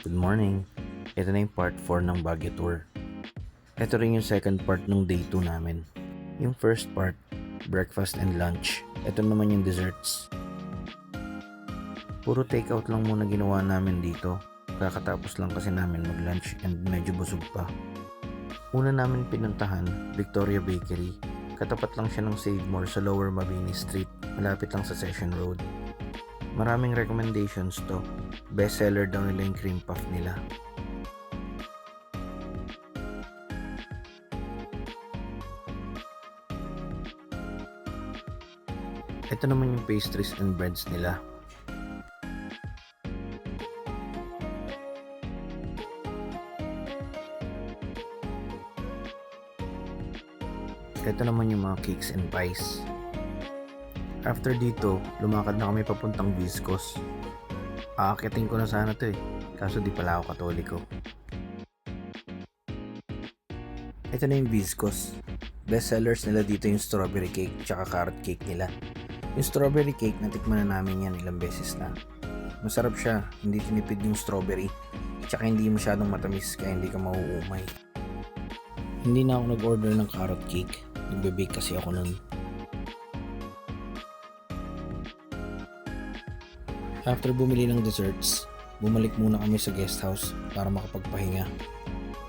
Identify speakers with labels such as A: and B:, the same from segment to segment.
A: Good morning. Ito na yung part 4 ng Baguio Tour. Ito rin yung second part ng day 2 namin. Yung first part, breakfast and lunch. Ito naman yung desserts. Puro takeout lang muna ginawa namin dito. Kakatapos lang kasi namin mag-lunch and medyo busog pa. Una namin pinuntahan, Victoria Bakery. Katapat lang siya ng Save More sa Lower Mabini Street, malapit lang sa Session Road. Maraming recommendations to. Best seller daw nila yung cream puff nila. Ito naman yung pastries and breads nila. Ito naman yung mga cakes and pies. After dito, lumakad na kami papuntang Viscos. Aakyatin ko na sana to kaso di pala ako Katoliko. Ito na yung Viscos. Best sellers nila dito yung strawberry cake tsaka carrot cake nila. Yung strawberry cake, natikman na namin yan ilang beses na. Masarap siya, hindi tinipid yung strawberry, tsaka hindi masyadong matamis kaya hindi ka mauumay. Hindi na ako nag-order ng carrot cake, nagbe-bake kasi ako nun. After bumili ng desserts, bumalik muna kami sa guest house para makapagpahinga.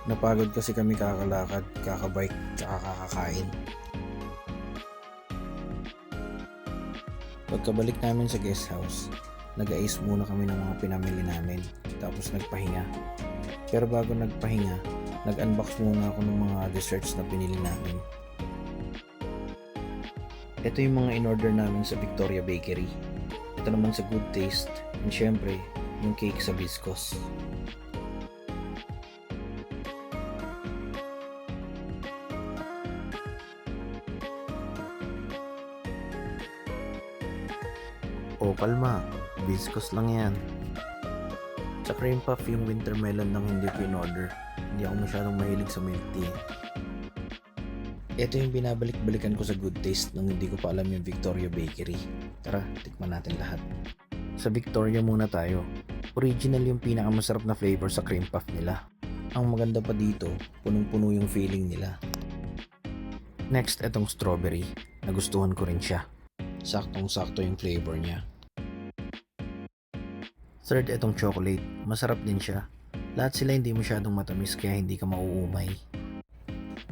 A: Napagod kasi kami kakalakad, kakabike, tsaka kakakain. Pagkabalik namin sa guest house, nag-ice muna kami ng mga pinamili namin, tapos nagpahinga. Pero bago nagpahinga, nag-unbox muna ako ng mga desserts na pinili namin. Ito yung mga in-order namin sa Victoria Bakery. Ito naman sa Good Taste, and syempre, yung cake sa Viscos. O kalma, Viscos lang yan. Sa cream puff yung winter melon lang hindi ko in-order. Hindi ako masyadong mahilig sa milk tea. Ito yung binabalik-balikan ko sa Good Taste nung hindi ko pa alam yung Victoria Bakery. Tara, tikman natin lahat. Sa Victoria muna tayo. Original yung pinakamasarap na flavor sa cream puff nila. Ang maganda pa dito, punong-puno yung feeling nila. Next, etong strawberry. Nagustuhan ko rin siya. Saktong-sakto yung flavor niya. Third, etong chocolate. Masarap din siya. Lahat sila hindi masyadong matamis kaya hindi ka mauumay.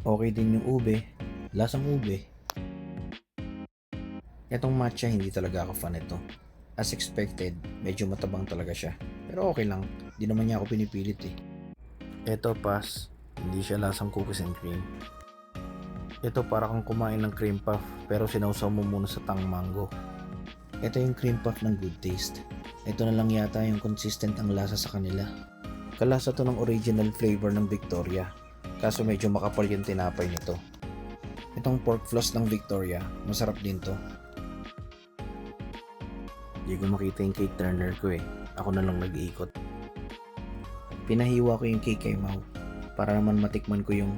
A: Okay din yung ube. Lasang ube. Etong matcha, hindi talaga ako fan ito. As expected, medyo matabang talaga siya. Pero okay lang, di naman niya ako pinipilit Ito pass, hindi siya lasang cookies and cream. Ito para kang kumain ng cream puff pero sinausaw mo muna sa tang mango. Ito yung cream puff ng Good Taste. Ito na lang yata yung consistent ang lasa sa kanila. Kalasa to ng original flavor ng Victoria. Kaso medyo makapal yung tinapay nito. Itong pork floss ng Victoria, masarap din to. Hindi ko makita yung cake turner ko Ako na lang nag-iikot. Pinahiwa ko yung cake kay Mau para naman matikman ko yung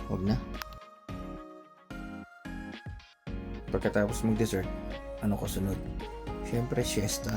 A: wag na. Pagkatapos mag-dessert, ano ko sunod? Syempre siesta.